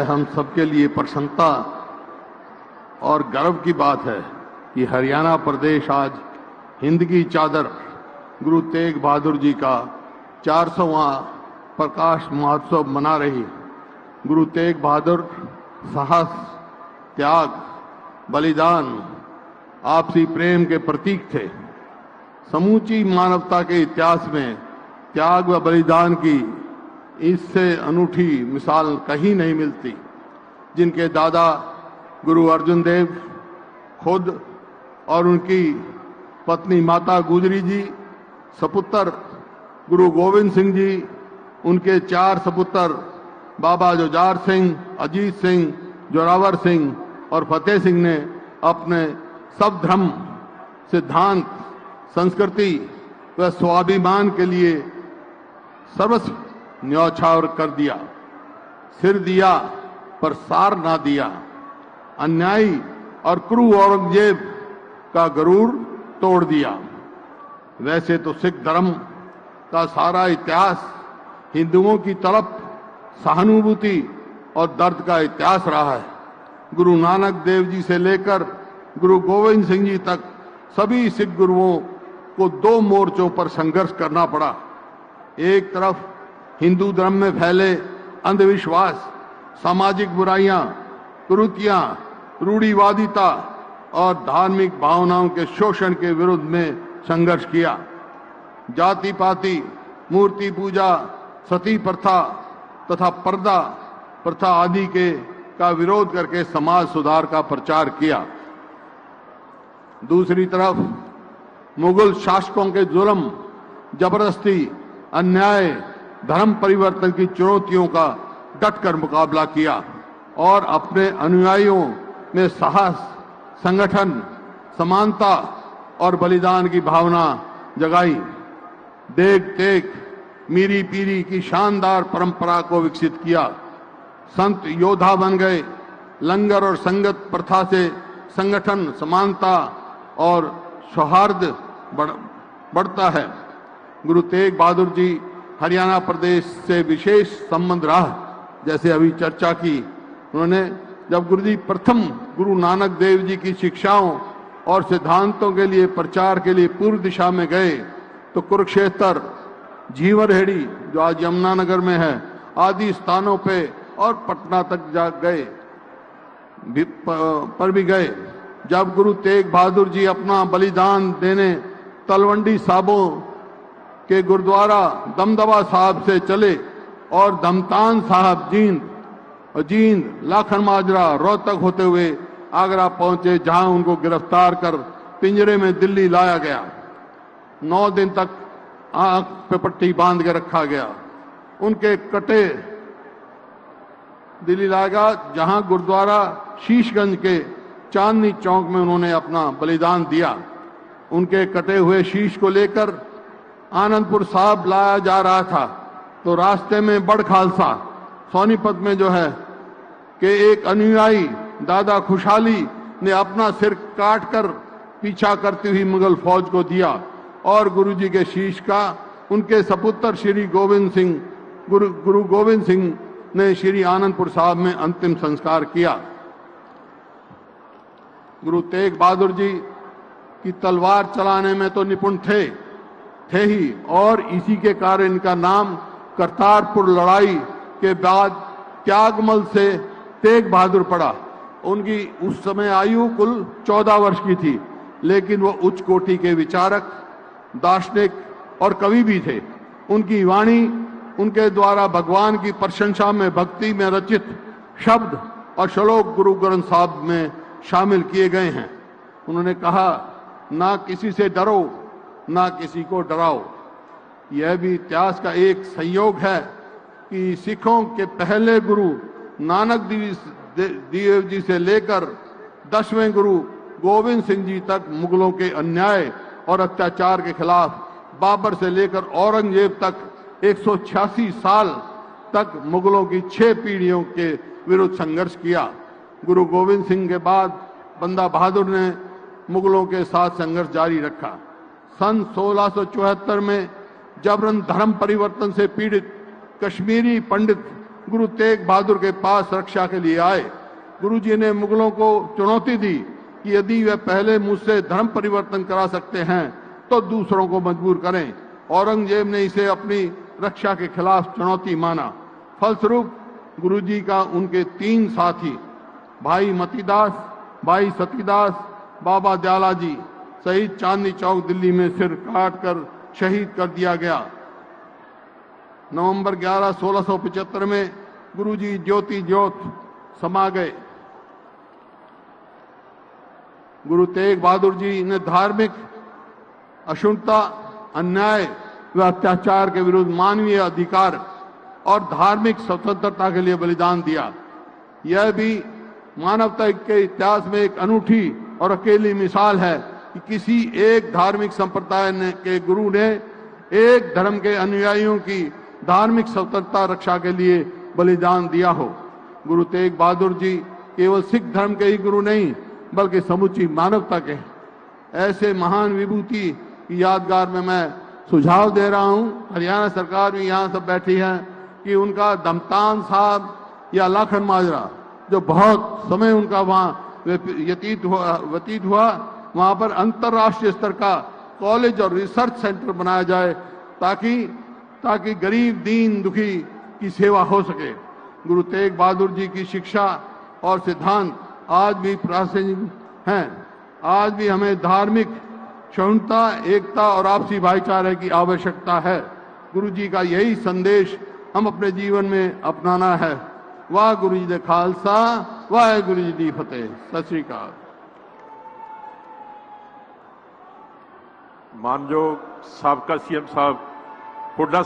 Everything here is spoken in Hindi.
हम सबके लिए प्रसन्नता और गर्व की बात है कि हरियाणा प्रदेश आज हिंद की चादर गुरु तेग बहादुर जी का 400वां प्रकाश महोत्सव मना रही। गुरु तेग बहादुर साहस, त्याग, बलिदान, आपसी प्रेम के प्रतीक थे। समूची मानवता के इतिहास में त्याग व बलिदान की इससे अनूठी मिसाल कहीं नहीं मिलती। जिनके दादा गुरु अर्जुन देव खुद और उनकी पत्नी माता गुजरी जी, सपुत्र गुरु गोविंद सिंह जी, उनके 4 सपुत्र बाबा जुझार सिंह, अजीत सिंह, जोरावर सिंह और फतेह सिंह ने अपने सब धर्म, सिद्धांत, संस्कृति व स्वाभिमान के लिए सर्वस्व न्यौछावर कर दिया। सिर दिया पर सार ना दिया। अन्यायी और क्रूर औरंगजेब का गरूर तोड़ दिया। वैसे तो सिख धर्म का सारा इतिहास हिंदुओं की तरफ सहानुभूति और दर्द का इतिहास रहा है। गुरु नानक देव जी से लेकर गुरु गोविंद सिंह जी तक सभी सिख गुरुओं को 2 मोर्चों पर संघर्ष करना पड़ा। एक तरफ हिंदू धर्म में फैले अंधविश्वास, सामाजिक बुराइयां, कुरीतियां, रूढ़िवादिता और धार्मिक भावनाओं के शोषण के विरुद्ध में संघर्ष किया। जाति पाति, मूर्ति पूजा, सती प्रथा तथा पर्दा प्रथा आदि का विरोध करके समाज सुधार का प्रचार किया। दूसरी तरफ मुगल शासकों के जुल्म, जबरदस्ती, अन्याय, धर्म परिवर्तन की चुनौतियों का डटकर मुकाबला किया और अपने अनुयायियों में साहस, संगठन, समानता और बलिदान की भावना जगाई। देग तेग मीरी पीरी की शानदार परंपरा को विकसित किया। संत योद्धा बन गए। लंगर और संगत प्रथा से संगठन, समानता और सौहार्द बढ़ता है। गुरु तेग बहादुर जी हरियाणा प्रदेश से विशेष संबंध रहा। जैसे अभी चर्चा की उन्होंने, जब गुरु जी प्रथम गुरु नानक देव जी की शिक्षाओं और सिद्धांतों के लिए प्रचार के लिए पूर्व दिशा में गए तो कुरुक्षेत्र, झींवरहेड़ी जो आज यमुनानगर में है, आदि स्थानों पे और पटना तक जा गए पर भी गए। जब गुरु तेग बहादुर जी अपना बलिदान देने तलवंडी साबों के गुरुद्वारा दमदमा साहब से चले और धमतान साहब, जींद, लाखन माजरा, रोहतक होते हुए आगरा पहुंचे, जहां उनको गिरफ्तार कर पिंजरे में दिल्ली लाया गया। 9 दिन तक आंख पे पट्टी बांध के रखा गया। उनके कटे दिल्ली लाया गया, जहां गुरुद्वारा शीशगंज के चांदनी चौक में उन्होंने अपना बलिदान दिया। उनके कटे हुए शीश को लेकर आनंदपुर साहब लाया जा रहा था तो रास्ते में बड़ खालसा सोनीपत में जो है कि एक अनुयायी दादा खुशहाली ने अपना सिर काटकर पीछा करती हुई मुगल फौज को दिया और गुरुजी के शीश का उनके सपुत्र श्री गोविंद सिंह, गुरु गोविंद सिंह ने श्री आनंदपुर साहब में अंतिम संस्कार किया। गुरु तेग बहादुर जी की तलवार चलाने में तो निपुण थे ही, और इसी के कारण इनका नाम करतारपुर लड़ाई के बाद त्यागमल से तेग बहादुर पड़ा। उनकी उस समय आयु कुल 14 वर्ष की थी, लेकिन वो उच्च कोटि के विचारक, दार्शनिक और कवि भी थे। उनकी वाणी उनके द्वारा भगवान की प्रशंसा में भक्ति में रचित शब्द और श्लोक गुरु ग्रंथ साहब में शामिल किए गए हैं। उन्होंने कहा, ना किसी से डरो, ना किसी को डराओ। यह भी इतिहास का एक संयोग है कि सिखों के पहले गुरु नानक देव जी से लेकर 10वें गुरु गोविंद सिंह जी तक मुगलों के अन्याय और अत्याचार के खिलाफ, बाबर से लेकर औरंगजेब तक 186 साल तक मुगलों की 6 पीढ़ियों के विरुद्ध संघर्ष किया। गुरु गोविंद सिंह के बाद बंदा बहादुर ने मुगलों के साथ संघर्ष जारी रखा। सन 1674 में जबरन धर्म परिवर्तन से पीड़ित कश्मीरी पंडित गुरु तेग बहादुर के पास रक्षा के लिए आए। गुरु जी ने मुगलों को चुनौती दी कि यदि वे पहले मुझसे धर्म परिवर्तन करा सकते हैं तो दूसरों को मजबूर करें। औरंगजेब ने इसे अपनी रक्षा के खिलाफ चुनौती माना। फलस्वरूप गुरु जी का उनके 3 साथी भाई मतीदास, भाई सतीदास, बाबा दयालाजी सहित चांदनी चौक दिल्ली में सिर काट कर शहीद कर दिया गया। नवंबर 11, 1675 में गुरु जी ज्योति ज्योत समा गए। गुरु तेग बहादुर जी ने धार्मिक अशुद्धता, अन्याय व अत्याचार के विरुद्ध मानवीय अधिकार और धार्मिक स्वतंत्रता के लिए बलिदान दिया। यह भी मानवता के इतिहास में एक अनूठी और अकेली मिसाल है कि किसी एक धार्मिक संप्रदाय के गुरु ने एक धर्म के अनुयायियों की धार्मिक स्वतंत्रता रक्षा के लिए बलिदान दिया हो। गुरु तेग बहादुर जी केवल सिख धर्म के ही गुरु नहीं बल्कि समूची मानवता के। ऐसे महान विभूति की यादगार में मैं सुझाव दे रहा हूं, हरियाणा सरकार भी यहाँ सब बैठी है, कि उनका दमतान साहब या लाखन माजरा, जो बहुत समय उनका वहाँ व्यतीत हुआ, वहाँ पर अंतर्राष्ट्रीय स्तर का कॉलेज और रिसर्च सेंटर बनाया जाए ताकि गरीब दीन दुखी की सेवा हो सके। गुरु तेग बहादुर जी की शिक्षा और सिद्धांत आज भी प्रासंगिक हैं। आज भी हमें धार्मिक सहिष्णुता, एकता और आपसी भाईचारे की आवश्यकता है। गुरु जी का यही संदेश हम अपने जीवन में अपनाना है। वाह गुरु जी दे खालसा, वाह गुरु जी दी फतेह। सत श्री अकाल। मानयोग साबका सीएम साहब हुड्डा